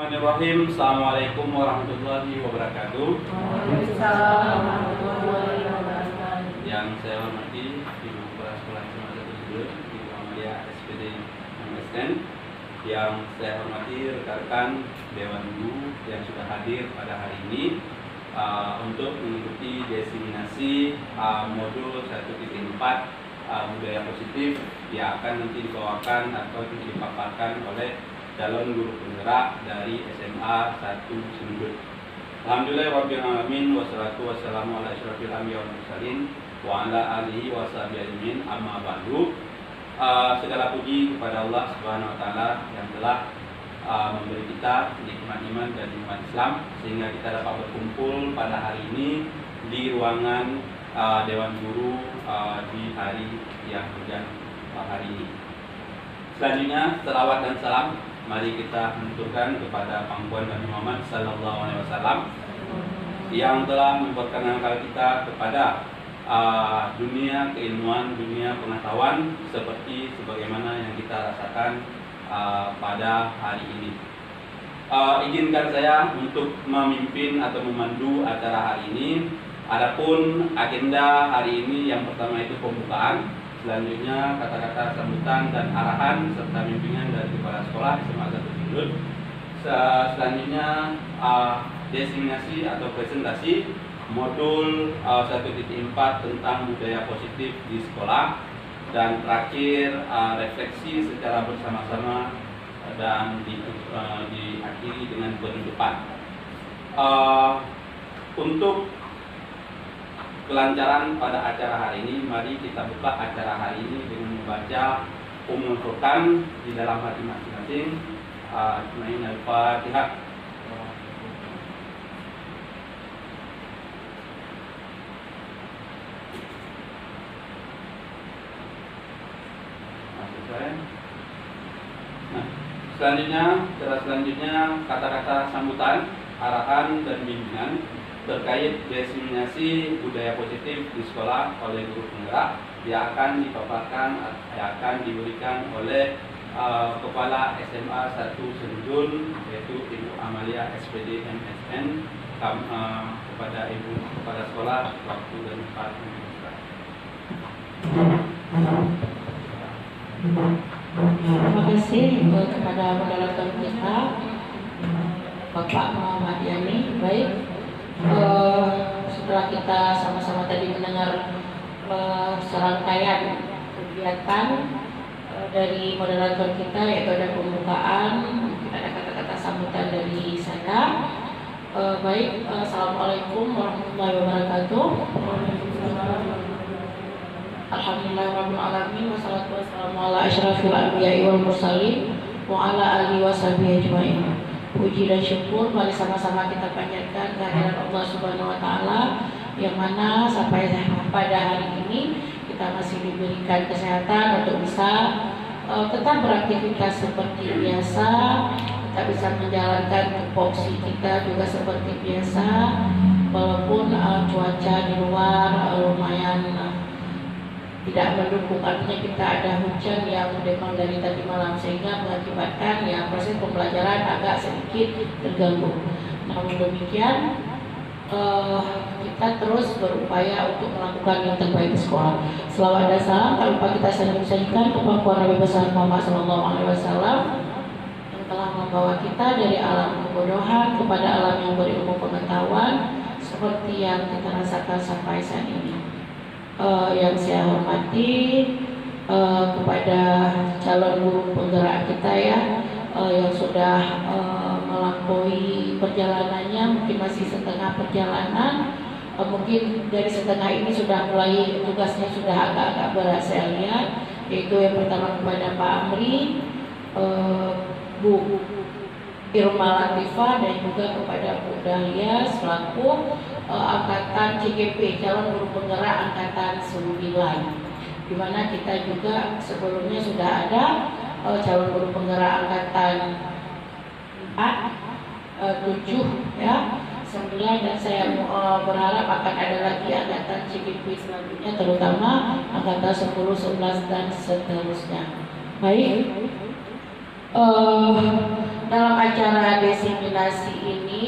Bismillahirrahmanirrahim. Assalamualaikum warahmatullahi wabarakatuh. Waalaikumsalam warahmatullahi wabarakatuh. Yang saya hormati Pimpinan Kepala Sekolah SMA 1 Sudut di Muhammadiyah SPD MSN. Yang saya hormati rekan-rekan Dewan Guru yang sudah hadir pada hari ini untuk mengikuti diseminasi modul 1.4 budaya positif yang akan nanti dibawakan atau dipaparkan oleh calon guru penggerak dari SMA 1 Sendut. Alhamdulillah rabbil alamin wassalatu wassalamu ala asyrofil anbiya'i wal mursalin wa ala alihi washabihi ajmain amma ba'du. Segala puji kepada Allah Subhanahu wa taala yang telah memberi kita nikmat iman dan nikmat Islam sehingga kita dapat berkumpul pada hari ini di ruangan Dewan Guru di hari yang hujan hari ini. Selanjutnya selawat dan salam mari kita menunjukkan kepada pangkuan Nabi Muhammad Sallallahu Alaihi Wasallam yang telah memperkenalkan kita kepada dunia keilmuan, dunia pengetahuan seperti sebagaimana yang kita rasakan pada hari ini. Izinkan saya untuk memimpin atau memandu acara hari ini. Adapun agenda hari ini yang pertama itu pembukaan, selanjutnya kata-kata sambutan dan arahan serta bimbingan dari kepala sekolah SMA 1 Sudut. Selanjutnya diseminasi atau presentasi modul 1.4 tentang budaya positif di sekolah, dan terakhir refleksi secara bersama-sama dan diakhiri dengan penutupan. Untuk kelancaran pada acara hari ini, mari kita buka acara hari ini dengan membaca Ummul Furqan di dalam hati masing-masing. Ajmain al-Fatihah. Selanjutnya kata-kata sambutan, arahan dan bimbingan terkait diseminasi budaya positif di sekolah oleh guru penggerak yang akan dipaparkan, yang akan diberikan oleh Kepala SMA 1 Sendun, yaitu Ibu Amalia SPD MSN. Kepada Ibu Kepala Sekolah, waktu dan tempat dipersilakan. Terima kasih kepada moderator kita, Bapak Muhammad Yani. Baik, setelah kita sama-sama tadi mendengar serangkaian kegiatan dari moderator kita, yaitu ada pembukaan, ada kata-kata sambutan dari saya. Baik, assalamualaikum warahmatullahi wabarakatuh. Alhamdulillahirabbil alamin wassalatu wassalamu ala asyrafil anbiya'i wal mursalin wa ala alihi washabihi ajmain. Puji dan syukur mari sama-sama kita panjatkan kehadirat Allah Subhanahu wa taala yang mana sampai pada hari ini kita masih diberikan kesehatan untuk bisa tetap beraktivitas seperti biasa, kita bisa menjalankan tupoksi kita juga seperti biasa walaupun cuaca di luar lumayan tidak mendukung, artinya kita ada hujan yang memang dari tadi malam sehingga mengakibatkan ya proses pembelajaran agak sedikit terganggu. Namun demikian kita terus berupaya untuk melakukan yang terbaik di sekolah. Selawat dan salam tak lupa kita sampaikan kepada Nabi besar Muhammad SAW yang telah membawa kita dari alam kebodohan kepada alam yang berilmu pengetahuan seperti yang kita rasakan sampai saat ini. Yang saya hormati kepada calon guru penggerak kita ya, yang sudah melampaui perjalanannya, mungkin masih setengah perjalanan, mungkin dari setengah ini sudah mulai tugasnya sudah agak-agak berat saya lihat, yaitu yang pertama kepada Pak Amri, Bu Irma Latifah, dan juga kepada Bu Dahlia selaku angkatan CGP, calon guru penggerak angkatan 9, di mana kita juga sebelumnya sudah ada calon guru penggerak angkatan 7 ya, 9, dan saya berharap akan ada lagi angkatan CGP selanjutnya, terutama angkatan 10, 11 dan seterusnya. Baik, dalam acara diseminasi ini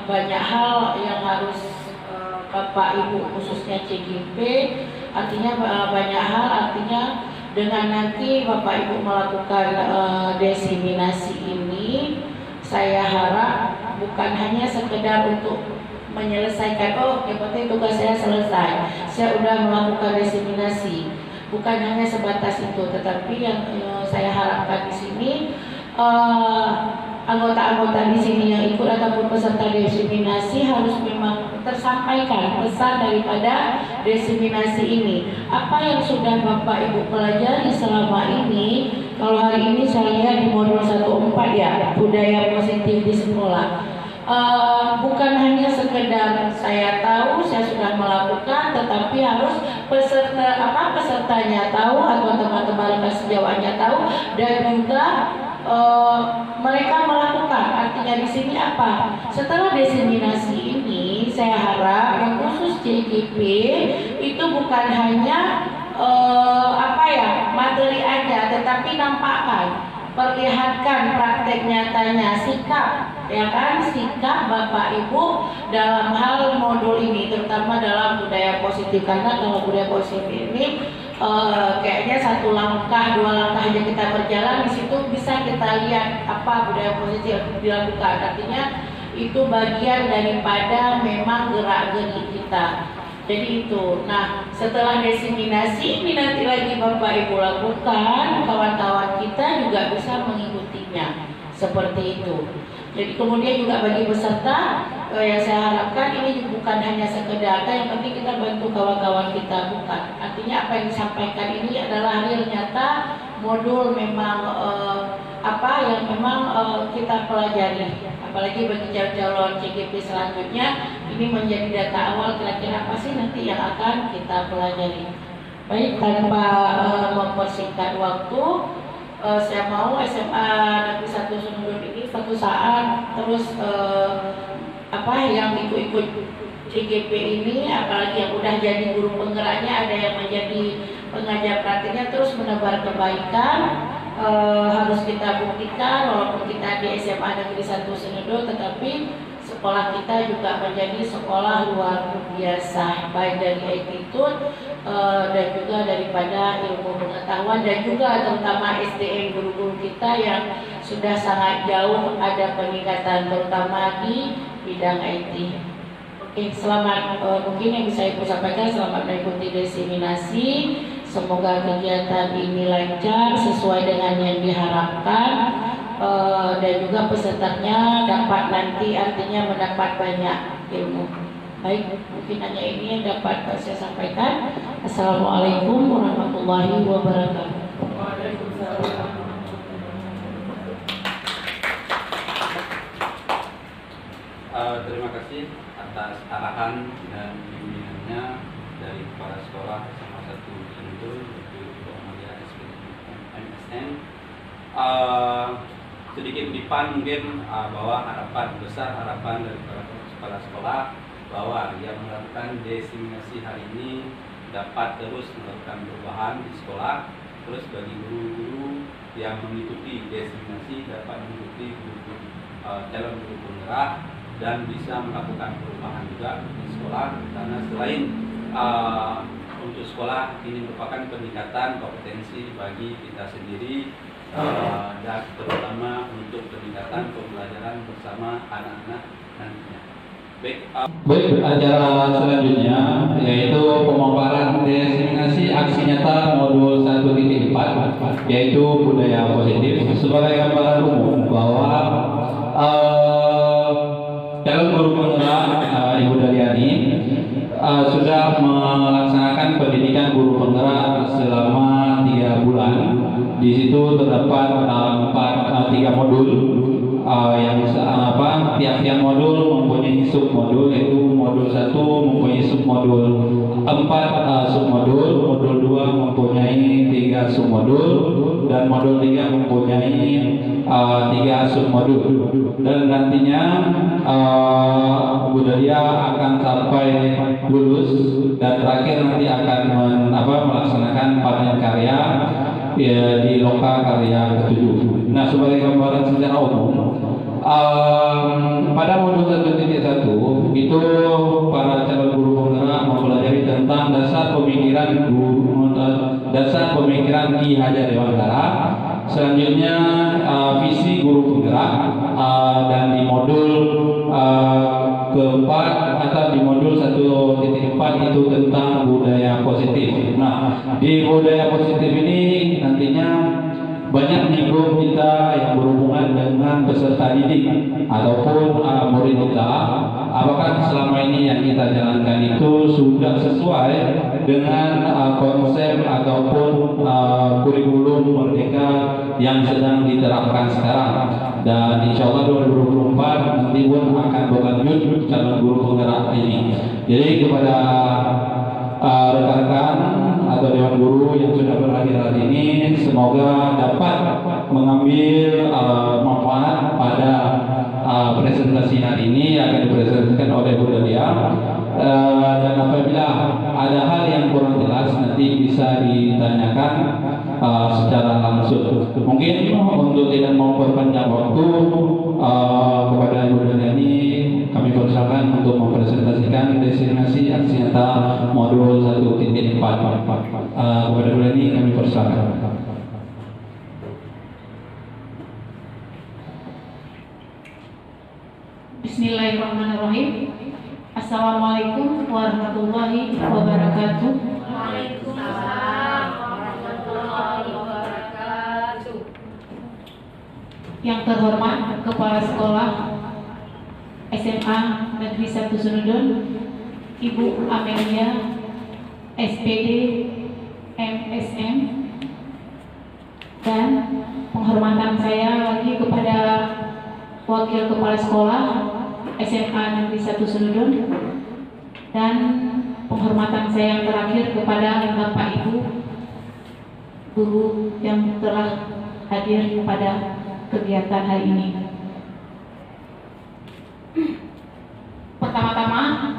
banyak hal yang harus Bapak Ibu khususnya CGP, artinya banyak hal, artinya dengan nanti Bapak Ibu melakukan diseminasi ini, saya harap bukan hanya sekedar untuk menyelesaikan, oh yang penting tugas saya selesai, saya sudah melakukan diseminasi, bukan hanya sebatas itu, tetapi yang saya harapkan di sini anggota-anggota di sini yang ikut ataupun peserta diseminasi harus memang tersampaikan pesan daripada diseminasi ini. Apa yang sudah Bapak Ibu pelajari selama ini, kalau hari ini saya lihat di modul 14 ya, budaya positif di sekolah. Bukan hanya sekedar saya tahu, saya sudah melakukan, tetapi harus pesertanya tahu atau teman-teman sejawatnya tahu, dan juga mereka melakukan. Artinya di sini apa? Setelah diseminasi ini, saya harap yang khusus CGP itu bukan hanya materi aja, tetapi nampakkan, perlihatkan praktek nyatanya, sikap, ya kan, sikap Bapak Ibu dalam hal modul ini, terutama dalam budaya positif. Karena kalau budaya positif ini kayaknya satu langkah, dua langkah aja kita berjalan, di situ bisa kita lihat apa budaya positif dilakukan. Artinya itu bagian daripada memang gerak-gerik kita. Jadi itu. Nah, setelah diseminasi ini nanti lagi Bapak Ibu lakukan, kawan-kawan kita juga bisa mengikutinya. Seperti itu. Jadi kemudian juga bagi peserta yang saya harapkan ini bukan hanya sekedar, yang penting kita bantu kawan-kawan kita, bukan. Artinya apa yang disampaikan ini adalah real nyata modul memang yang memang kita pelajari. Apalagi bagi calon CGP selanjutnya, ini menjadi data awal kira-kira apa sih nanti yang akan kita pelajari. Baik, tanpa mempersingkat waktu, saya mau SMA Negeri 1 Senudut ini suatu saat terus yang ikut-ikut CGP ini, apalagi yang udah jadi guru penggeraknya, ada yang menjadi pengajar praktiknya, terus menebar kebaikan. Harus kita buktikan walaupun kita di SMA Negeri 1 Senudut, tetapi sekolah kita juga menjadi sekolah luar biasa, baik dari attitude dan juga daripada ilmu pengetahuan, dan juga terutama SDM guru-guru kita yang sudah sangat jauh ada peningkatan, terutama di bidang IT. Oke, selamat, mungkin yang bisa Ibu sampaikan, selamat mengikuti diseminasi. Semoga kegiatan ini lancar sesuai dengan yang diharapkan, dan juga pesertanya dapat nanti artinya mendapat banyak ilmu. Baik, mungkin hanya ini yang dapat saya sampaikan. Assalamualaikum warahmatullahi wabarakatuh. Terima kasih atas arahan dan bimbingannya dari kepala sekolah SMA 1 Senudut, yaitu Ibu Amalia SPD MSN. Sedikit dipan mungkin bahwa harapan dari kepala sekolah bahwa yang melakukan diseminasi hari ini dapat terus melakukan perubahan di sekolah. Terus bagi guru-guru yang mengikuti diseminasi dapat mengikuti calon guru penggerak dan bisa melakukan perubahan juga di sekolah, karena selain untuk sekolah ini merupakan peningkatan kompetensi bagi kita sendiri, dan terutama untuk peningkatan pembelajaran bersama anak-anak nantinya. Baik, acara selanjutnya yaitu pemaparan diseminasi aksi nyata modul 1.4, yaitu budaya positif. Sebagai gambaran umum bahwa calon guru penggerak Ibu Daryani sudah melaksanakan pendidikan guru penggerak selama 3 bulan. Di situ terdapat 3 modul yang tiap-tiap modul mempunyai submodul, yaitu modul 1 mempunyai submodul 4 submodul, modul 2 mempunyai 3 submodul, dan modul 3 mempunyai 3 submodul. Dan nantinya budaya akan sampai lulus, dan terakhir nanti akan melaksanakan panen karya ya di Loka Karya ke-7. Nah, sebagai gambaran secara umum, pada modul 1.1 itu para calon guru penggerak mempelajari tentang dasar pemikiran Ki Hajar Dewantara. Selanjutnya visi guru penggerak, dan di modul keempat atau di modul 1.4 itu tentang budaya positif. Nah, di budaya positif ini nantinya banyak nyinggung kita yang berhubungan dengan peserta didik ataupun murid kita. Apakah selama ini yang kita jalankan itu sudah sesuai dengan konsep ataupun kurikulum merdeka yang sedang diterapkan sekarang. Dan insya Allah 2024 nanti pun akan berlanjut calon guru penggerak ini. Jadi kepada rekan-rekan atau dewan guru yang sudah berhadir hari ini, semoga dapat mengambil manfaat pada presentasi hari ini yang akan dipresentasikan oleh Bu Dalia. Dan apabila ada hal yang kurang jelas nanti bisa ditanyakan secara langsung. Mungkin untuk tidak memperpanjang waktu, kepada Ibu Dalia ini kami persilakan untuk mempresentasikan destinasi aksi nyata modul 1.4. Kepada Ibu Dalia ini kami persilakan. Bismillahirrahmanirrahim. Assalamualaikum warahmatullahi wabarakatuh. Waalaikumsalam warahmatullahi wabarakatuh. Yang terhormat Kepala Sekolah SMA Negeri 1 Sunudon, Ibu Amelia, SPD, MSM, dan penghormatan saya lagi kepada Wakil Kepala Sekolah SMA Negeri 1 Sunudon, dan penghormatan saya yang terakhir kepada Bapak Ibu guru yang telah hadir pada kegiatan hari ini. Pertama-tama,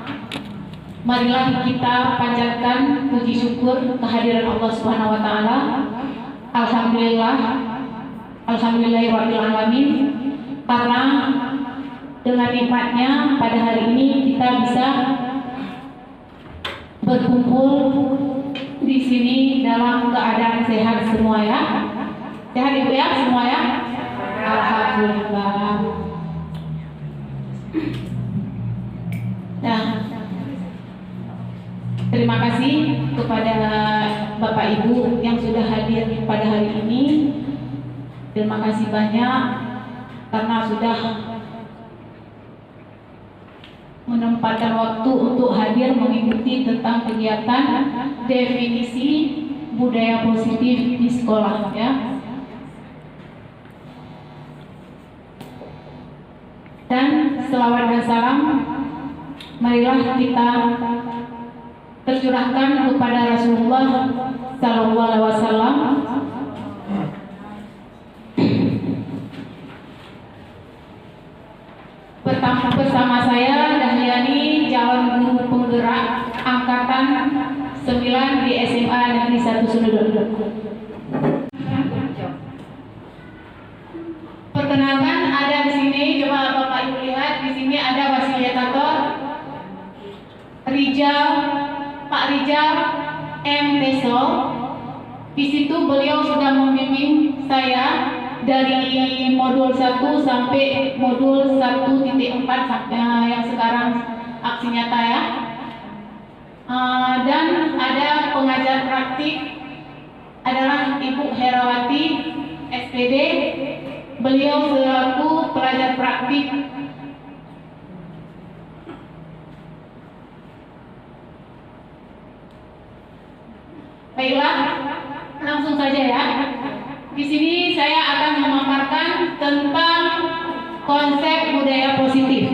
marilah kita panjatkan puji syukur kehadiran Allah Subhanahu wa taala. Alhamdulillahirabbil alamin, karena dengan nikmatnya pada hari ini kita bisa berkumpul di sini dalam keadaan sehat semua ya. Sehat Ibu ya semua ya? Alhamdulillah. Nah, terima kasih kepada Bapak Ibu yang sudah hadir pada hari ini. Terima kasih banyak karena sudah menempatkan waktu untuk hadir mengikuti tentang kegiatan definisi budaya positif di sekolah ya. Dan selawat dan salam marilah kita tercurahkan kepada Rasulullah Sallallahu Alaihi Wasallam. Bersama saya Dahliani, calon guru penggerak angkatan 9 di SMA Negeri 1 Sunudon. Perkenalkan, ada di sini, coba Bapak Ibu lihat, di sini ada fasilitator Rijal, Pak Rijal M. Deso. Di situ beliau sudah membimbing saya dari modul 1 sampai modul 1.4 yang sekarang aksi nyata ya. Dan ada pengajar praktik adalah Ibu Herawati SPD. Beliau selaku pelajar praktik. Baiklah, langsung saja ya. Di sini saya akan memaparkan tentang konsep budaya positif.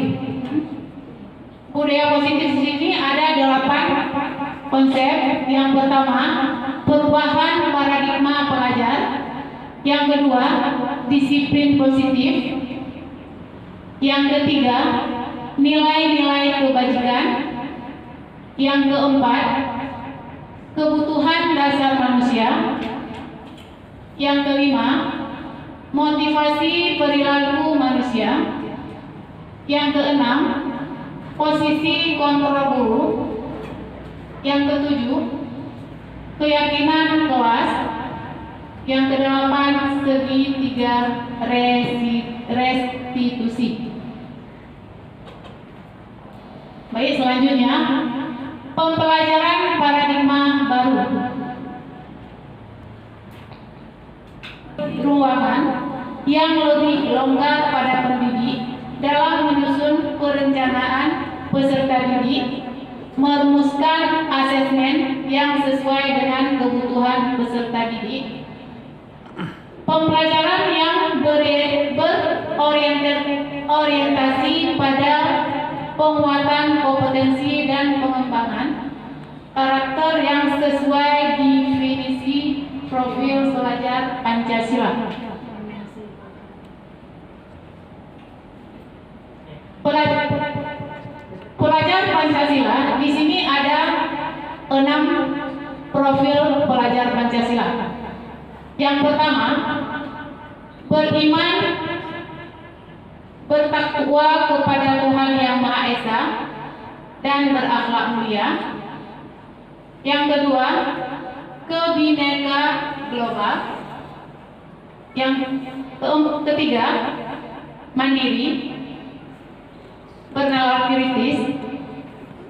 Budaya positif di sini ada 8 konsep. Yang pertama, perubahan paradigma pelajar. Yang kedua, disiplin positif. Yang ketiga, nilai-nilai kebajikan. Yang keempat, kebutuhan dasar manusia. Yang kelima, motivasi perilaku manusia. Yang keenam, posisi kontrol guru. Yang ketujuh, keyakinan kelas. Yang kedelapan, segitiga restitusi. Baik, selanjutnya pembelajaran paradigma baru. Ruangan yang lebih longgar pada pendidik dalam menyusun perencanaan peserta didik, merumuskan asesmen yang sesuai dengan kebutuhan peserta didik, pembelajaran yang berorientasi pada penguatan kompetensi dan pengembangan karakter yang sesuai definisi profil pelajar Pancasila. Pelajar Pancasila, di sini ada 6 profil pelajar Pancasila. Yang pertama, beriman, bertakwa kepada Tuhan Yang Maha Esa dan berakhlak mulia. Yang kedua, kebineka global. Yang ketiga, mandiri, bernalar kritis,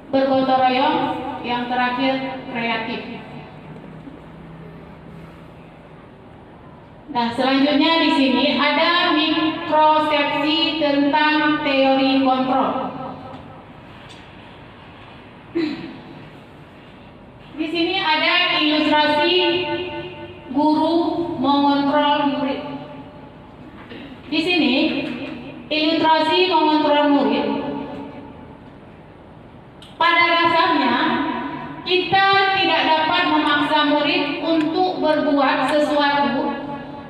bergotong royong. Yang terakhir, kreatif. Nah, selanjutnya di sini ada mikroseksi tentang teori kontrol. Di sini ada ilustrasi guru mengontrol murid. Di sini ilustrasi mengontrol murid. Pada dasarnya kita tidak dapat memaksa murid untuk berbuat sesuatu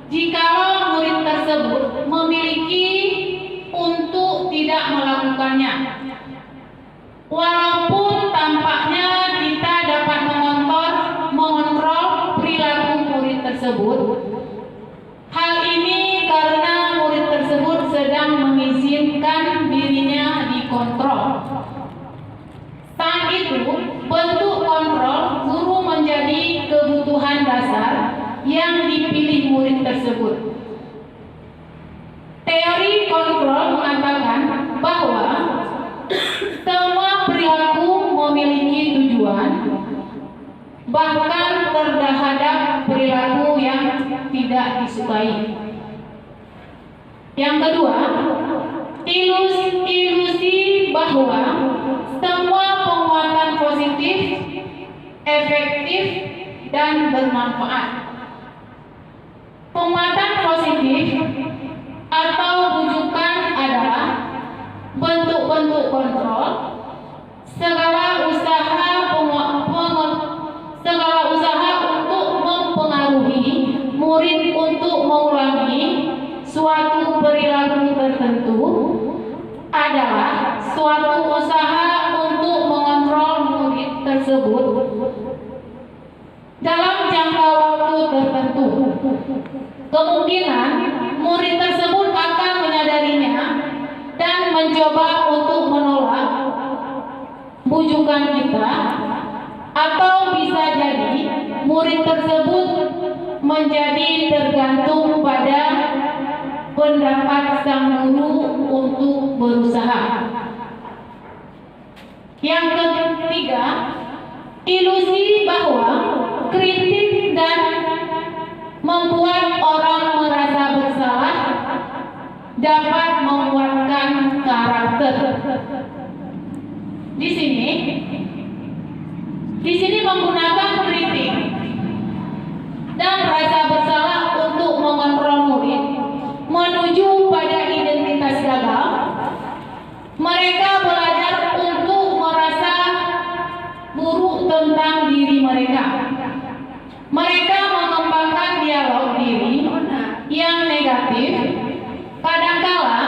jikalau murid tersebut memiliki untuk tidak melakukannya. Walaupun tampaknya kita dapat mengontrol perilaku murid tersebut, hal ini karena murid tersebut sedang mengizinkan dirinya dikontrol. Saat itu, bentuk kontrol guru menjadi kebutuhan dasar yang dipilih murid tersebut. Teori kontrol mengatakan bahwa semua perilaku memiliki tujuan, bahkan terhadap perilaku yang tidak disukai. Yang kedua, ilusi bahwa semua penguatan positif, efektif, dan bermanfaat. Penguatan positif atau bujukan adalah bentuk-bentuk kontrol, segala usaha untuk mempengaruhi murid untuk mengulangi suatu perilaku tertentu adalah suatu usaha untuk mengontrol murid tersebut dalam jangka waktu tertentu. Kemungkinan murid tersebut akan menyadarinya dan mencoba untuk menolak bujukan kita, atau bisa jadi murid tersebut menjadi tergantung pada pendapat sang guru untuk berusaha. Yang ketiga, ilusi bahwa kritik dan membuat orang merasa bersalah dapat menguatkan karakter. Di sini menggunakan kritik dan rasa bersalah untuk mengontrol murid menuju pada identitas gagal. Mereka belajar untuk merasa buruk tentang diri mereka. Mereka mengembangkan dialog diri yang negatif. Kadangkala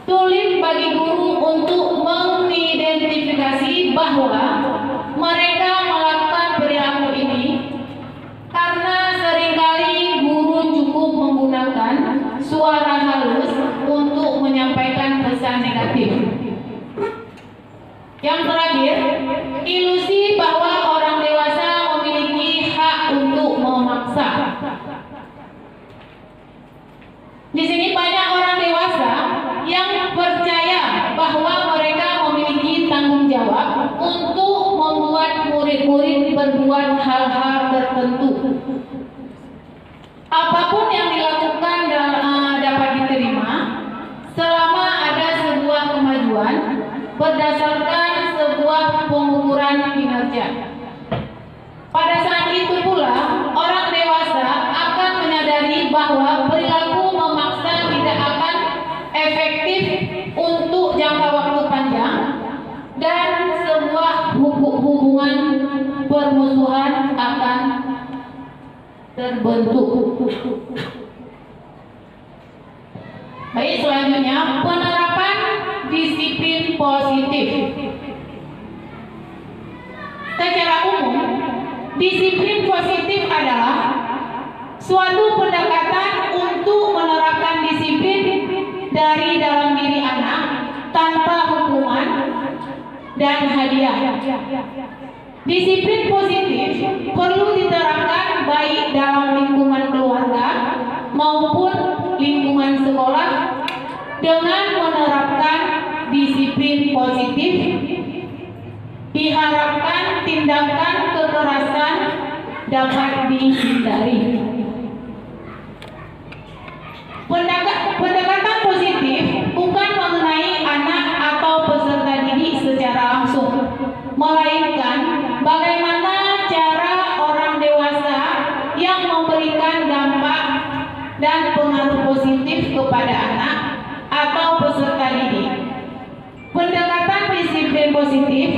sulit bagi guru untuk mengidentifikasi bahwa mereka melakukan perilaku ini karena seringkali suara halus untuk menyampaikan pesan negatif. Yang terakhir, ilusi bahwa orang dewasa memiliki hak untuk memaksa. Di sini banyak orang dewasa yang percaya bahwa mereka memiliki tanggung jawab untuk membuat murid-murid berbuat hal-hal tertentu. Apapun yang dilakukan dapat diterima selama ada sebuah kemajuan berdasarkan sebuah pengukuran kinerja. Pada saat itu pula, orang dewasa akan menyadari bahwa perilaku memaksa tidak akan efektif untuk jangka waktu panjang dan sebuah hubungan permusuhan akan terbentuk. Baik, selanjutnya penerapan disiplin positif. Secara umum, disiplin positif adalah suatu pendekatan untuk menerapkan disiplin dari dalam diri anak tanpa hukuman dan hadiah. Disiplin positif perlu diterapkan baik dalam lingkungan keluarga maupun lingkungan sekolah. Dengan menerapkan disiplin positif, diharapkan tindakan kekerasan dapat dihindari. Pendekatan positif bukan mengenai anak atau peserta didik secara langsung, melainkan bagaimana cara orang dewasa yang memberikan dampak dan pengaruh positif kepada anak atau peserta didik. Pendekatan disiplin positif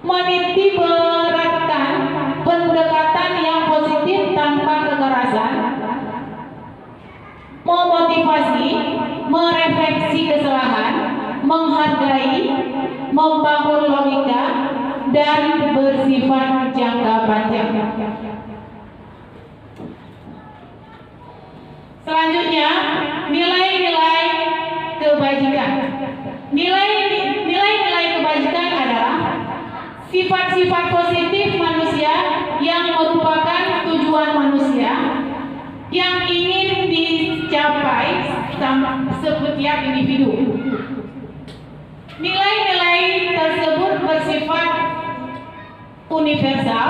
menitikberatkan pendekatan yang positif tanpa kekerasan, memotivasi, merefleksi kesalahan, menghargai, membangun logika, dan bersifat jangka panjang. Selanjutnya, nilai-nilai kebajikan. Nilai-nilai kebajikan adalah sifat-sifat positif manusia yang merupakan tujuan manusia yang ingin dicapai setiap individu. Nilai-nilai tersebut bersifat universal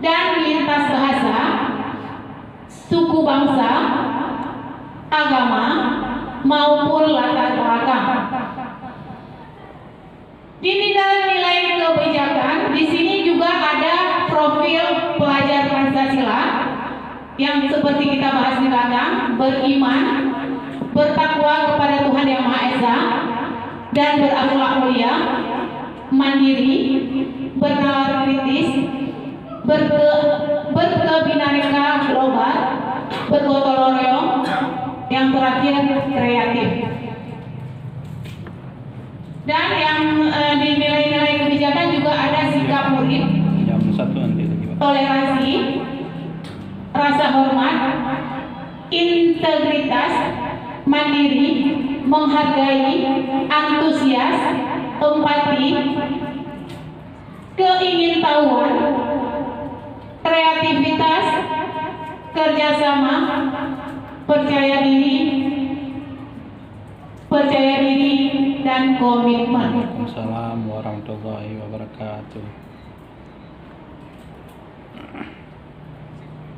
dan lintas bahasa, suku bangsa, agama, maupun latar belakang. Di nilai-nilai kebijakan, di sini juga ada profil pelajar Pancasila yang seperti kita bahas di belakang, beriman, bertakwa kepada Tuhan Yang Maha Esa, dan berakhlak mulia, mandiri, bernalar kritis, berkebinareka global, bergotong royong, yang terakhir kreatif. Dan yang di nilai-nilai kebijakan juga ada sikap murid, toleransi, rasa hormat, integritas, mandiri, menghargai, antusias, empati, keingintahuan, kreativitas, kerjasama, percaya diri, dan komitmen. Assalamualaikum warahmatullahi wabarakatuh.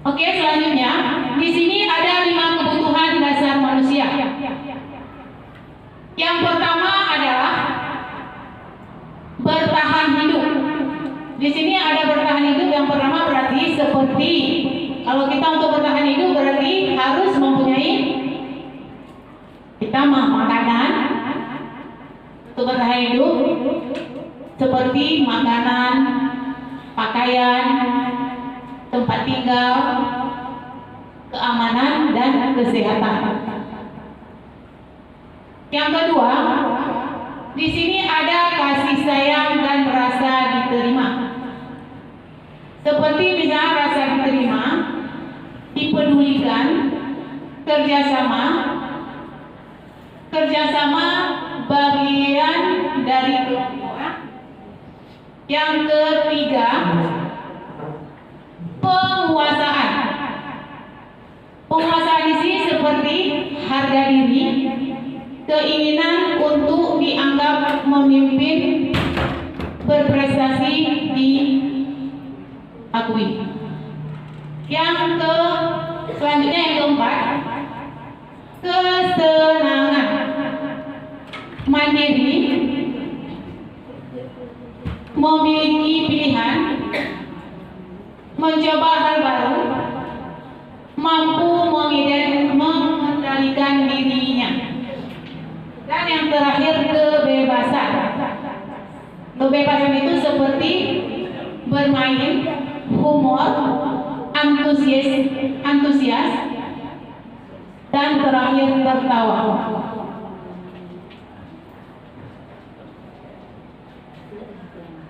Oke, selanjutnya di sini ada 5 kebutuhan dasar manusia. Yang pertama adalah bertahan hidup. Di sini ada bertahan hidup. Yang pertama berarti seperti kalau kita untuk bertahan hidup berarti harus mempunyai kita makanan untuk bertahan hidup, seperti makanan, pakaian, tempat tinggal, keamanan, dan kesehatan. Yang kedua, di sini ada kasih sayang dan rasa diterima. Seperti misalnya rasa diterima kerjasama bagian dari kelompok. Yang ketiga, penguasaan. Penguasaan di sini seperti harga diri, keinginan untuk dianggap memimpin, berprestasi, diakui. Selanjutnya yang keempat, kesenangan. Mandiri, memiliki pilihan, mencoba hal baru, mampu mengendalikan dirinya. Dan yang terakhir, kebebasan. Kebebasan itu seperti bermain, humor, antusias, dan terakhir tertawa.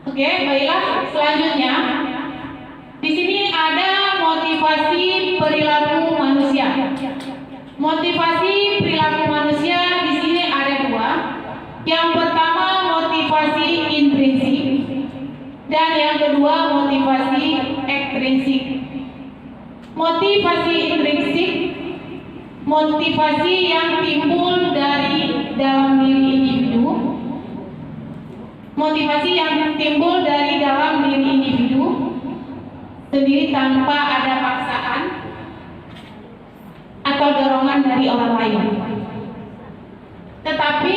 Oke, baiklah. Selanjutnya, di sini ada motivasi perilaku manusia. Motivasi perilaku manusia di sini ada dua. Yang pertama motivasi intrinsik dan yang kedua motivasi ekstrinsik. Motivasi intrinsik, motivasi yang timbul dari dalam diri individu. Motivasi yang timbul dari dalam diri individu sendiri tanpa ada paksaan atau dorongan dari orang lain, tetapi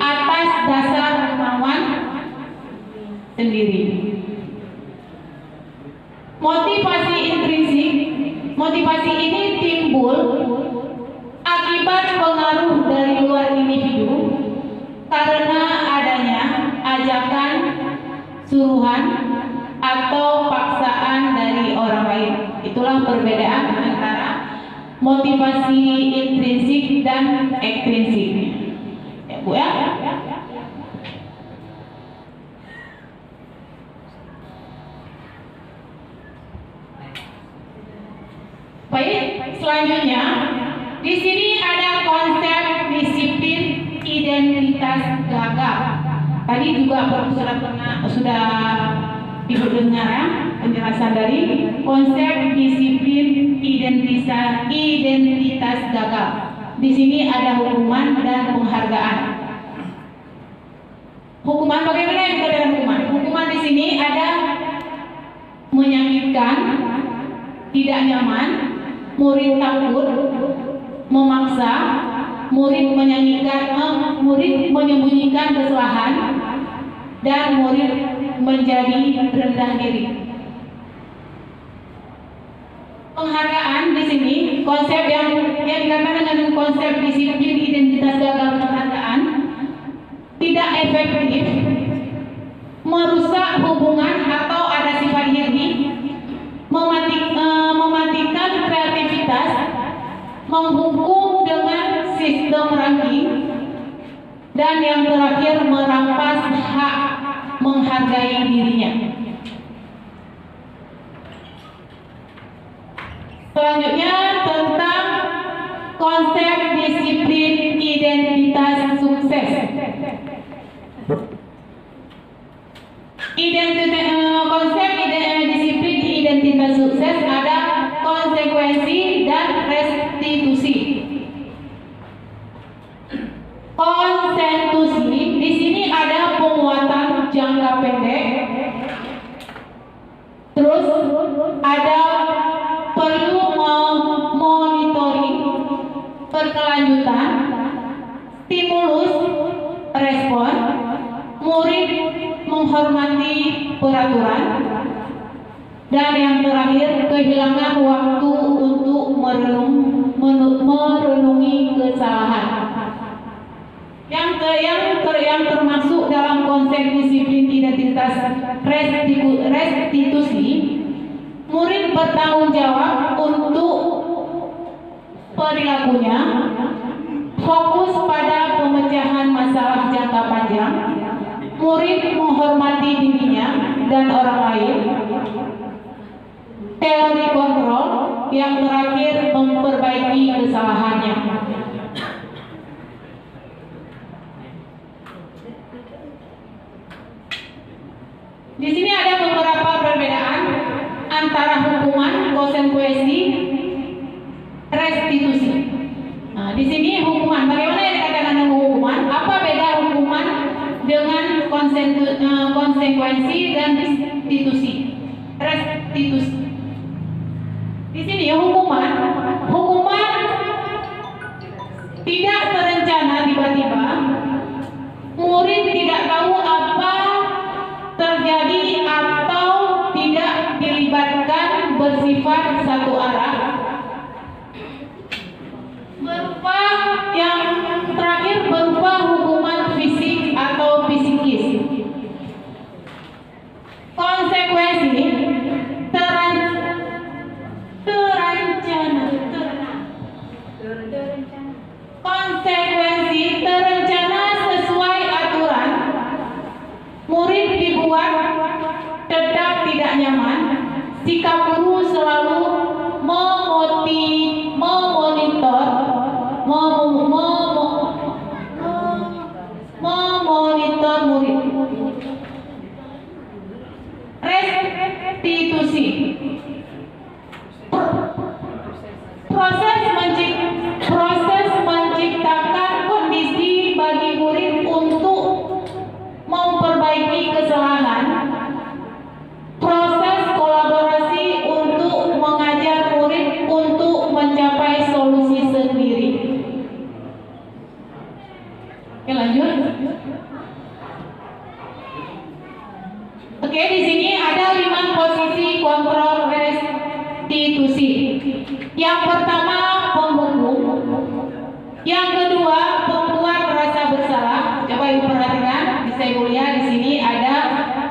atas dasar kemauan sendiri. Motivasi intrinsik, motivasi ini timbul akibat pengaruh dari luar individu karena adanya ajakan, suruhan, atau paksaan dari orang lain. Itulah perbedaan antara motivasi intrinsik dan ekstrinsik. Ya, Bu ya? Baik, selanjutnya di sini ada konsep disiplin identitas gagal. Tadi juga sudah Ibu dengar ya penjelasan dari konsep disiplin identitas gagal. Di sini ada hukuman dan penghargaan. Hukuman, bagaimana yang kita dengan hukuman? Hukuman di sini ada menyakitkan, tidak nyaman, murid takut, memaksa, murid menyembunyikan kesalahan, dan murid menjadi rendah diri. Penghargaan di sini konsep yang dikatakan dengan konsep disiplin identitas gagal penghargaan tidak efektif, merusak hubungan atau ada sifat iri, mematikan kreativitas, menghukum dengan sistem ranking, dan yang terakhir merampas hak menghargai dirinya. Selanjutnya tentang konsep disiplin identitas sukses. Konsep disiplin identitas sukses ada konsekuensi dan restitusi. Konsentusi di sini ada penguatan jangka pendek, terus ada perlu monitoring berkelanjutan, stimulus respon, murid menghormati peraturan, dan yang terakhir kehilangan waktu untuk merenungi kesalahan. Yang termasuk dalam konsep disiplin identitas restitusi, murid bertanggung jawab untuk perilakunya, fokus pada pemecahan masalah jangka panjang, murid menghormati dirinya dan orang lain, teori kontrol, yang terakhir memperbaiki kesalahannya. Di sini ada beberapa perbedaan antara hukuman, konsekuensi, restitusi. Nah, di sini hukuman, bagaimana yang dikatakan dengan hukuman? Apa beda hukuman dengan konsekuensi dan restitusi? Restitusi. Di sini hukuman tidak terencana tiba-tiba. Murid tidak tahu apa terjadi atau tidak dilibatkan, bersifat satu arah. Berupa yang terakhir berupa hukuman fisik atau psikis. Konsekuensi konsekuensi terencana sesuai aturan. Murid dibuat tetap tidak nyaman. Sikap guru selalu memonitor murid. Restitusi. Proses menciptakan kondisi bagi murid untuk memperbaiki kesalahan. Proses kolaborasi untuk mengajar murid untuk mencapai solusi sendiri. Oke, lanjut. Oke, di sini ada 5 posisi kontrol restitusi. Yang pertama, penghukum. Yang kedua, pembuat rasa bersalah. Coba Ibu perhatikan, bisa Ibu lihat di sini ada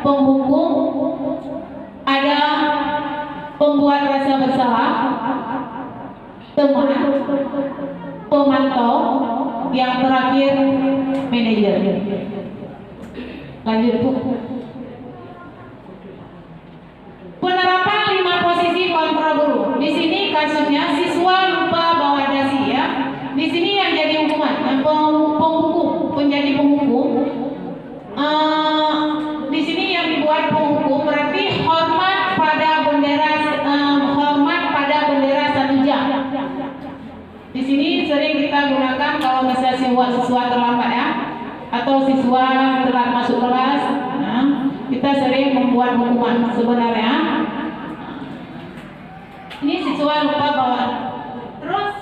penghukum, ada pembuat rasa bersalah, teman, pemantau, yang terakhir manajer. Lanjut, Bu. Penerapan 5 posisi kontrol guru. Di sini kasusnya siswa lupa bawa dasi ya. Di sini yang jadi hukuman, penghukum, menjadi penghukum. Di sini yang dibuat penghukum berarti hormat pada bendera 1 jam. Di sini sering kita gunakan kalau misalnya siswa terlambat ya, atau siswa telat masuk kelas. Kita sering membuat hukuman sebenarnya. Ini siswa lupa bawa. Terus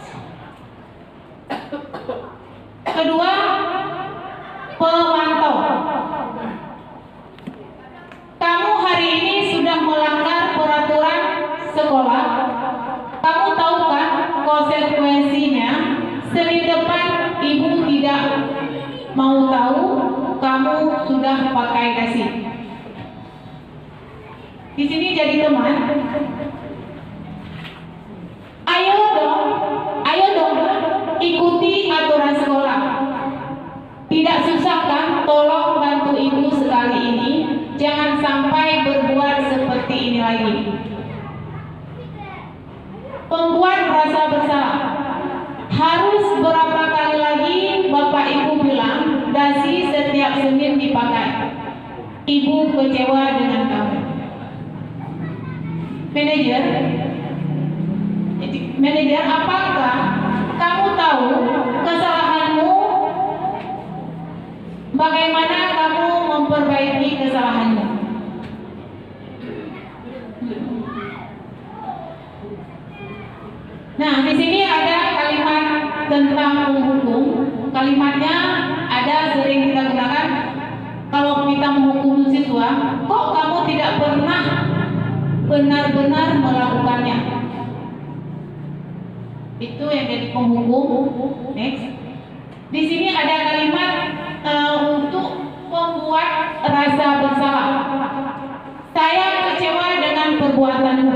kedua, pemantau. Kamu hari ini sudah melanggar peraturan sekolah. Kamu tahu kan konsekuensinya? Senin depan Ibu tidak mau tahu kamu sudah pakai dasi. Di sini jadi teman. Ayo dong, ikuti aturan sekolah. Tidak susah kan? Tolong bantu Ibu sekali ini. Jangan sampai berbuat seperti ini lagi. Pembuat rasa bersalah. Harus berapa kali lagi Bapak Ibu bilang dasi setiap Senin dipakai. Ibu kecewa dengan kamu. Manajer, apakah kamu tahu kesalahanmu? Bagaimana kamu memperbaiki kesalahanmu? Nah, di sini ada kalimat tentang menghukum. Kalimatnya ada sering kita gunakan kalau kita menghukum siswa. Kok kamu tidak pernah benar-benar melakukannya? Itu yang jadi penghukum. Next. Di sini ada kalimat untuk membuat rasa bersalah. Saya kecewa dengan perbuatanmu.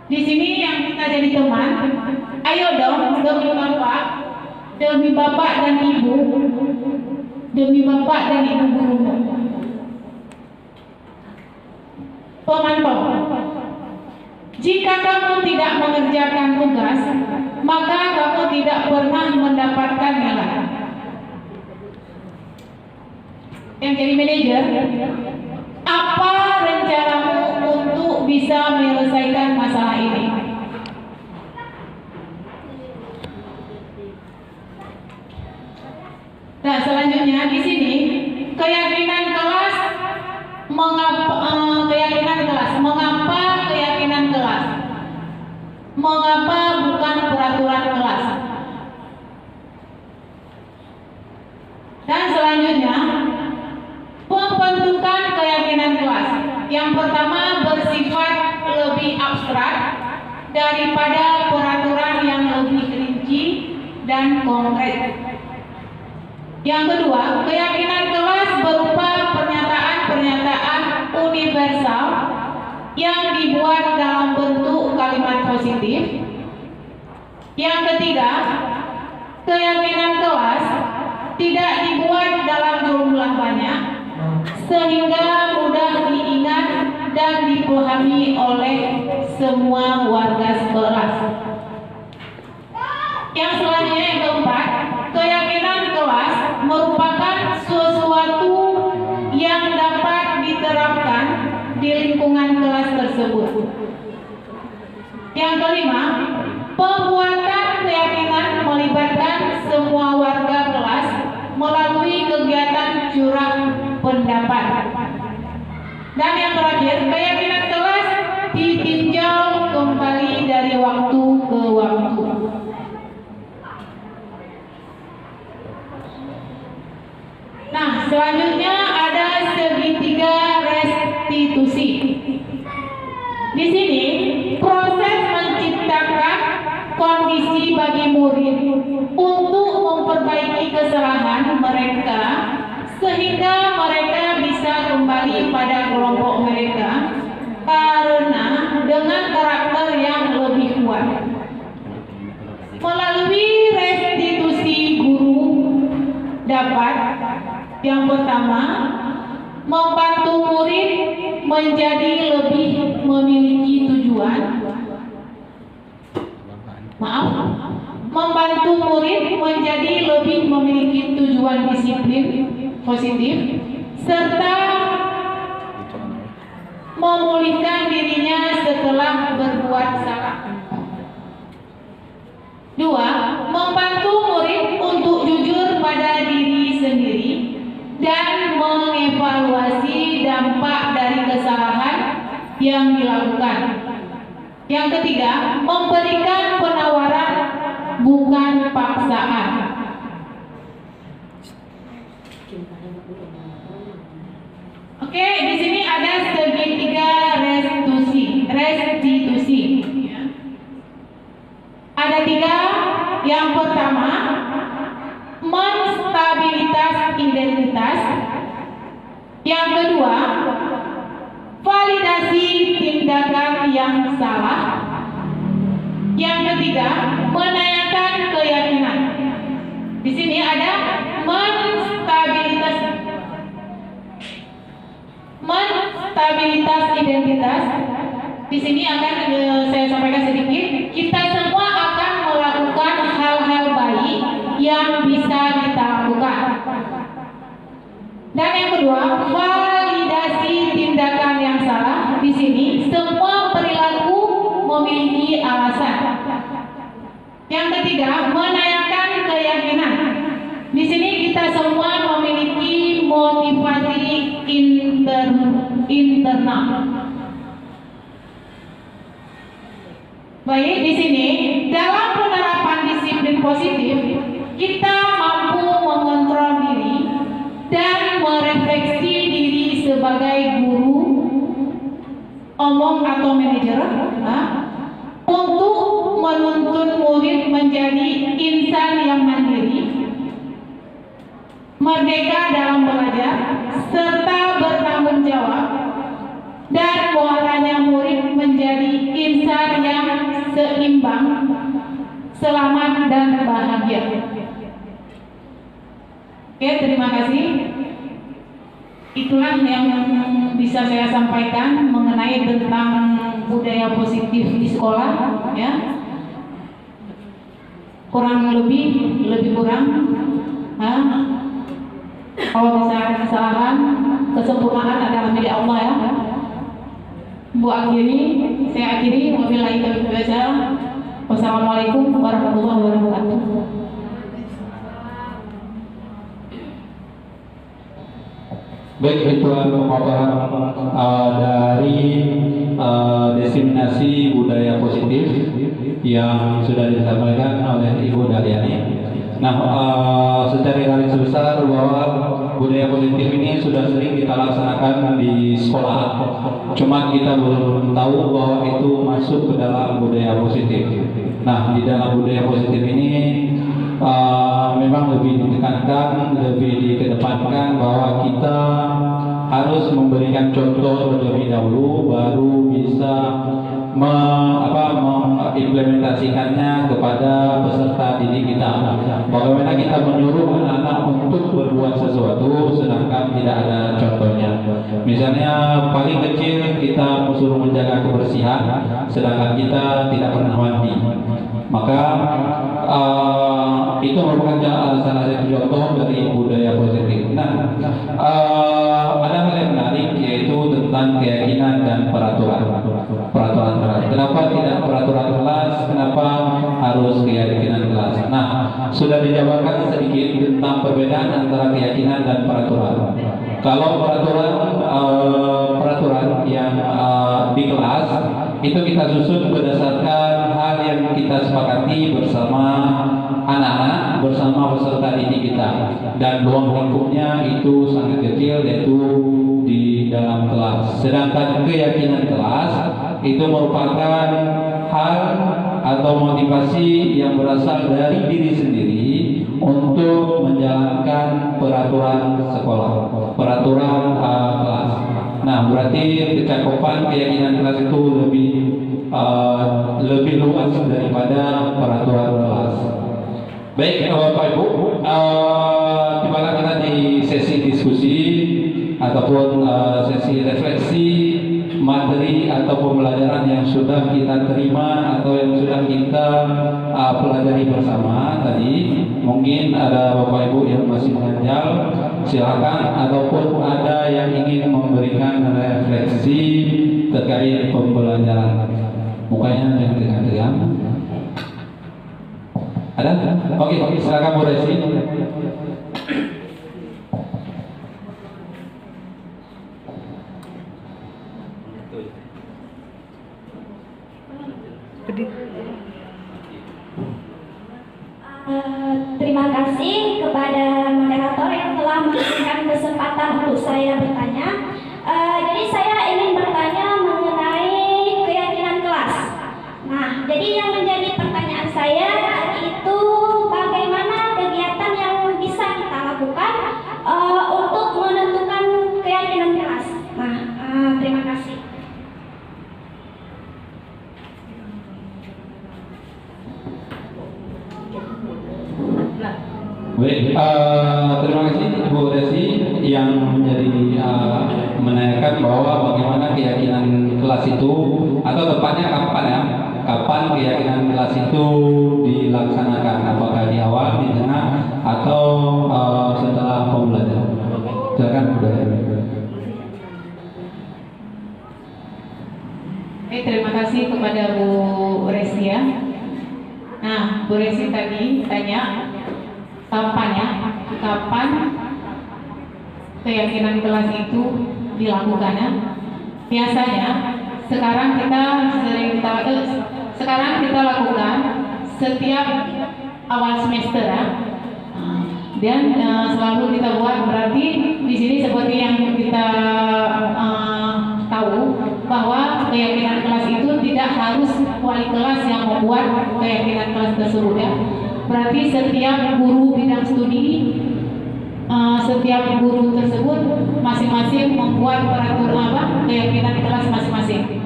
Di sini yang kita jadi teman. Ayo dong, demi bapak dan ibu, demi bapak dan ibu gurumu. Pemantau. Jika kamu tidak mengerjakan tugas, maka kamu tidak pernah mendapatkan nilai. Yang jadi manajer, apa rencanamu untuk bisa menyelesaikan masalah ini? Nah, selanjutnya di sini keyakinan kelas. Mengapa keyakinan kelas? Mengapa bukan peraturan kelas? Dan selanjutnya pembentukan keyakinan kelas. Yang pertama bersifat lebih abstrak daripada peraturan yang lebih rinci dan konkret. Yang kedua, keyakinan kelas berupa pernyataan-pernyataan universal yang dibuat dalam bentuk kalimat positif. Yang ketiga, keyakinan kelas tidak dibuat dalam jumlah banyak sehingga mudah diingat dan dipahami oleh semua warga kelas. Yang selanjutnya yang keempat, keyakinan kelas merupakan sesuatu yang dapat diterapkan di lingkungan kelas tersebut. Yang kelima, pembuatan keyakinan melibatkan semua warga kelas melalui kegiatan curah pendapat. Dan yang terakhir, keyakinan kelas ditinjau kembali dari waktu ke waktu. Nah, selanjutnya ada segitiga restitusi. Di sini proses menciptakan kondisi bagi murid untuk memperbaiki kesalahan mereka sehingga mereka bisa kembali pada kelompok mereka karena dengan karakter yang lebih kuat. Melalui restitusi guru dapat yang pertama membantu murid menjadi lebih memiliki tujuan. Membantu murid menjadi lebih memiliki tujuan disiplin positif serta memulihkan dirinya setelah berbuat salah. Dua, membantu murid untuk jujur pada diri sendiri dan mengevaluasi dampak dari kesalahan yang dilakukan. Yang ketiga, memberikan penawaran bukan paksaan. Oke, di sini ada segitiga restitusi. Ada tiga. Yang pertama, menstabilitas identitas. Yang kedua, validasi tindakan yang salah. Yang ketiga, menanyakan keyakinan. Di sini ada menstabilitas identitas. Di sini akan saya sampaikan sedikit. Kita semua akan melakukan hal-hal baik yang bisa kita lakukan. Dan yang kedua, validasi tindakan yang salah. Di sini semua perilaku memiliki alasan. Yang ketiga, menanyakan keyakinan. Di sini kita semua memiliki motivasi internal. Baik, di sini dalam penerapan disiplin positif kita mampu mengontrol diri dan merefleksi diri sebagai guru, omong atau manajer untuk menuntun murid menjadi insan yang mandiri, merdeka dalam belajar, serta bertanggung jawab, dan muaranya murid menjadi insan yang seimbang, selamat dan bahagia. Oke, terima kasih. Itulah yang bisa saya sampaikan mengenai tentang budaya budaya positif di sekolah, ya. Kurang lebih kurang. Kalau misalnya ada kesalahan, kesempurnaan adalah milik Allah, ya. Saya akhiri. Wabillahi taufiq wal hidayah. Wassalamualaikum warahmatullahi wabarakatuh. Baik, itu pemaparan dari diseminasi budaya positif yang sudah disampaikan oleh Ibu Daryani. Nah, secara garis besar bahwa budaya positif ini sudah sering kita laksanakan di sekolah. Cuma kita belum tahu bahwa itu masuk ke dalam budaya positif. Nah, di dalam budaya positif ini memang lebih ditekankan, lebih dikedepankan bahwa kita harus memberikan contoh terlebih dahulu, baru bisa mengimplementasikannya kepada peserta didik kita. Bagaimana kita menyuruh anak-anak untuk berbuat sesuatu sedangkan tidak ada contohnya. Misalnya paling kecil kita suruh menjaga kebersihan sedangkan kita tidak pernah mandi. Maka itu merupakan salah satu contoh dari budaya positif. Nah, ada hal yang menarik yaitu tentang keyakinan dan peraturan kelas. Kenapa tidak peraturan kelas? Kenapa harus keyakinan kelas? Nah, sudah dijabarkan sedikit tentang perbedaan antara keyakinan dan peraturan. Kalau peraturan yang di kelas itu kita susun berdasarkan hal yang kita sepakati bersama anak-anak, bersama peserta didik kita, dan ruang lingkupnya itu sangat kecil, yaitu di dalam kelas. Sedangkan keyakinan kelas itu merupakan hal atau motivasi yang berasal dari diri sendiri untuk menjalankan peraturan sekolah, peraturan kelas. Nah, berarti kecakupan keyakinan kelas itu lebih luas daripada peraturan kelas. Baik, Bapak Ibu, dimana kita di sesi diskusi ataupun sesi refleksi materi atau pembelajaran yang sudah kita terima atau yang sudah kita pelajari bersama tadi. Mungkin ada Bapak Ibu yang masih mengganjal, silakan, ataupun ada yang ingin memberikan refleksi terkait pembelajaran. Mukanya yang tegang-tegang. Ada? Oke, silakan Bu Resi. Terima kasih kepada moderator yang telah memberikan kesempatan untuk saya bertanya. Jadi saya ingin bertanya mengenai keyakinan kelas. Nah, jadi yang menjadi pertanyaan saya itu bagaimana kegiatan yang bisa kita lakukan untuk menentukan keyakinan kelas. Nah, terima kasih. Baik, terima kasih Bu Desi yang menjadi menanyakan bahwa bagaimana keyakinan kelas itu, atau tepatnya kapan ya, kapan keyakinan kelas itu dilaksanakan, apakah di awal, di tengah, atau setelah pembelajaran. Silakan Bu Desi. Terima kasih kepada Bu Resi ya. Nah, Bu Resi tadi tanya kapan keyakinan kelas itu dilakukan ya? Biasanya sekarang kita lakukan setiap awal semester ya. Dan selalu kita buat, berarti di sini seperti yang kita tahu bahwa keyakinan kelas itu tidak harus wali kelas yang membuat keyakinan kelas tersebut ya. Berarti setiap guru bidang studi, setiap guru tersebut masing-masing membuat peraturan keyakinan kelas masing-masing.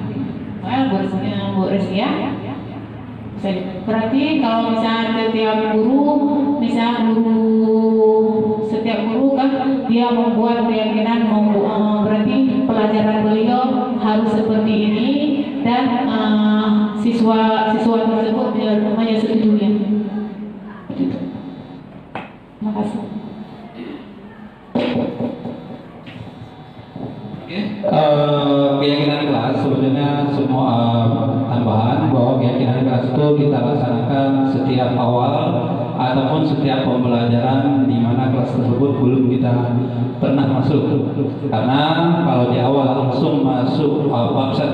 Bu Resi ya. Berarti kalau misalnya setiap guru kan dia membuat keyakinan, berarti pelajaran beliau harus seperti ini, dan siswa tersebut biar menyetujui. Terima kasih. Keyakinan kelas sebetulnya semua tambahan bahwa keyakinan kelas itu kita laksanakan setiap awal ataupun setiap pembelajaran di mana kelas tersebut belum kita pernah masuk. Karena kalau di awal langsung masuk bab 1,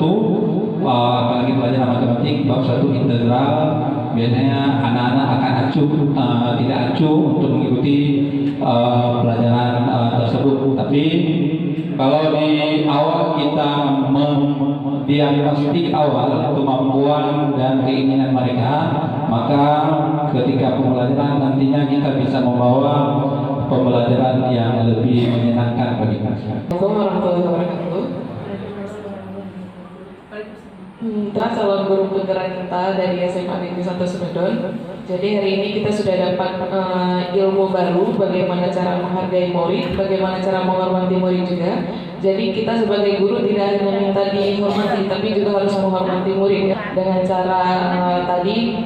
apalagi pelajaran matematik bab 1 integral, biasanya anak-anak akan tidak acuh untuk mengikuti pelajaran tersebut. Tapi kalau di awal kita mendiagnostik awal kemampuan dan keinginan mereka, maka ketika pembelajaran nantinya kita bisa membawa pembelajaran yang lebih menyenangkan bagi mereka. Assalamualaikum warahmatullahi wabarakatuh. Kita calon guru penggerak kita dari SMA Negeri 1 Sumedon. Jadi hari ini kita sudah dapat ilmu baru, bagaimana cara menghargai murid, bagaimana cara menghormati murid juga. Jadi kita sebagai guru tidak hanya minta dihormati, tapi juga harus menghormati murid dengan cara tadi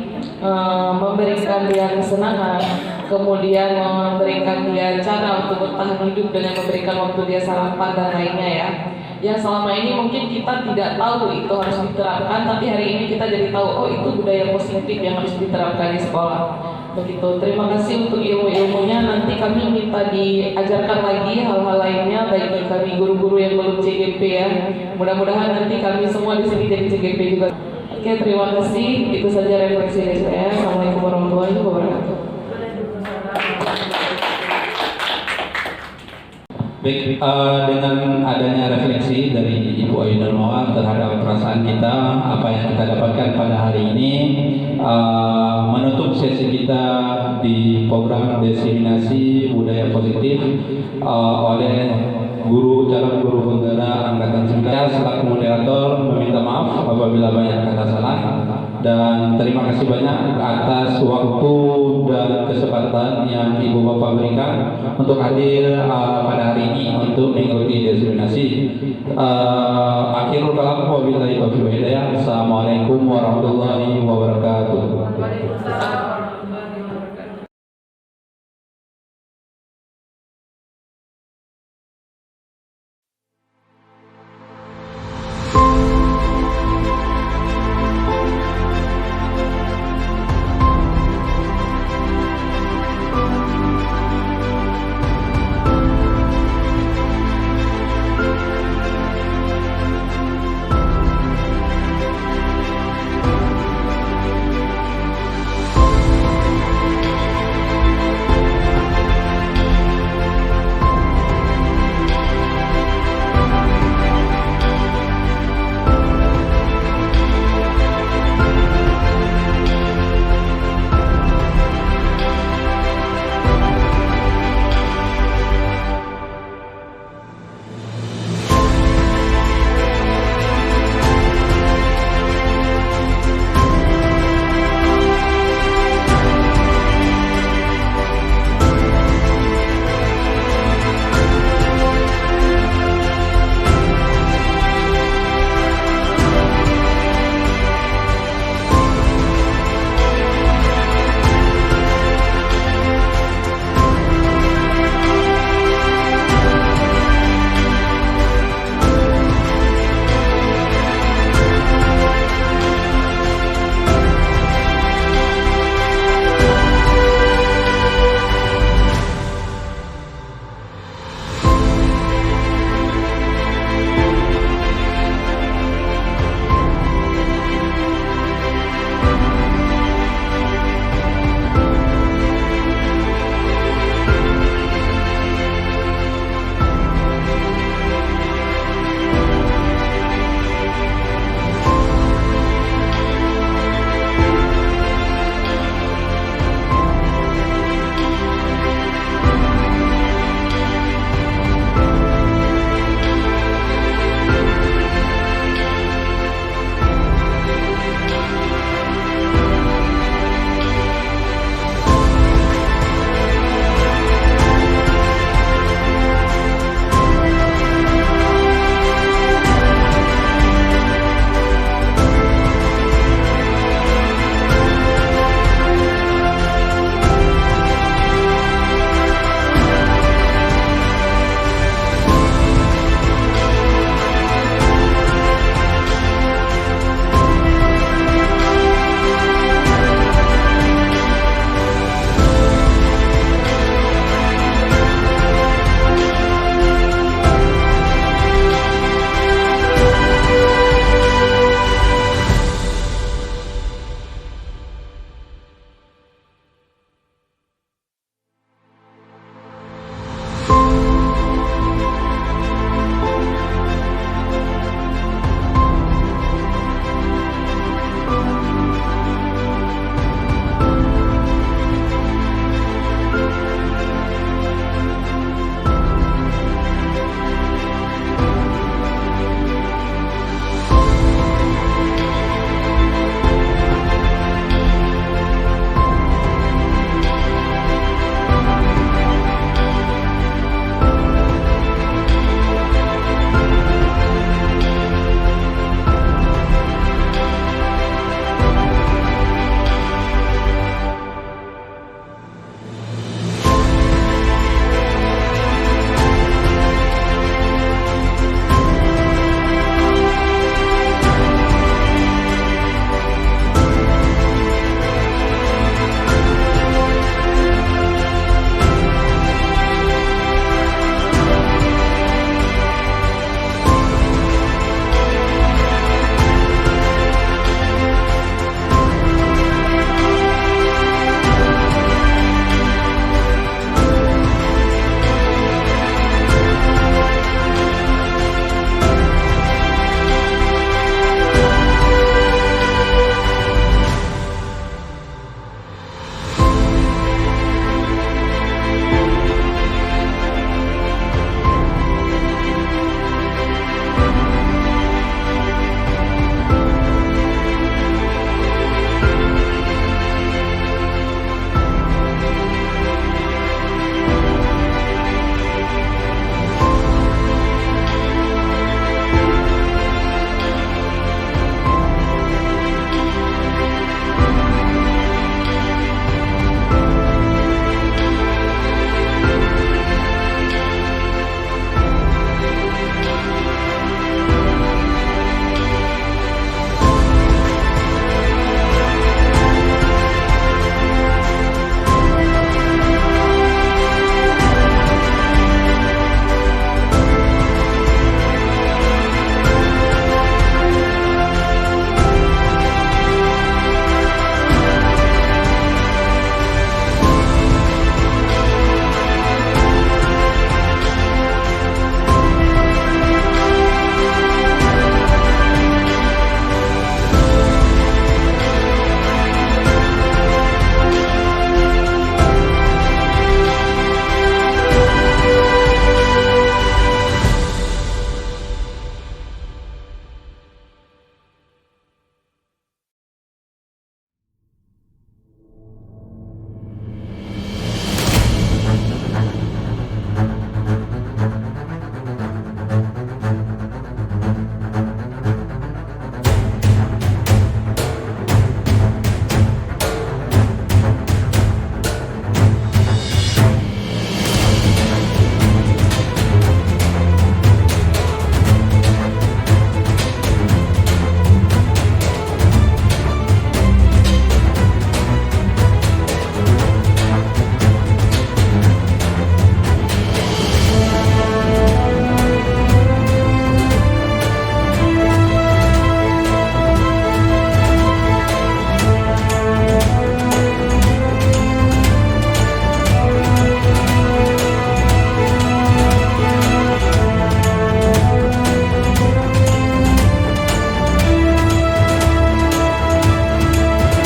memberikan dia kesenangan, kemudian memberikan dia cara untuk bertahan hidup dengan memberikan waktu dia sarapan dan lainnya ya. Yang selama ini mungkin kita tidak tahu itu harus diterapkan, tapi hari ini kita jadi tahu, oh itu budaya positif yang harus diterapkan di sekolah. Begitu. Terima kasih untuk ilmu-ilmunya. Nanti kami minta diajarkan lagi hal-hal lainnya bagi kami guru-guru yang belum CGP ya. Mudah-mudahan nanti kami semua di sini jadi CGP juga. Oke, terima kasih. Itu saja refleksi dari saya. Assalamualaikum warahmatullahi wabarakatuh. Baik, dengan adanya refleksi dari Ibu Ayu Darmawan terhadap perasaan kita, apa yang kita dapatkan pada hari ini, menutup sesi kita di program diseminasi budaya positif oleh calon guru penggerak angkatan 9. Selaku moderator meminta maaf apabila banyak kata salah, dan terima kasih banyak atas waktu dan kesempatan yang Ibu Bapak berikan untuk hadir pada hari ini untuk mengikuti diseminasi. Akhirul kalam wabillahi taufiq wal hidayah. Assalamualaikum warahmatullahi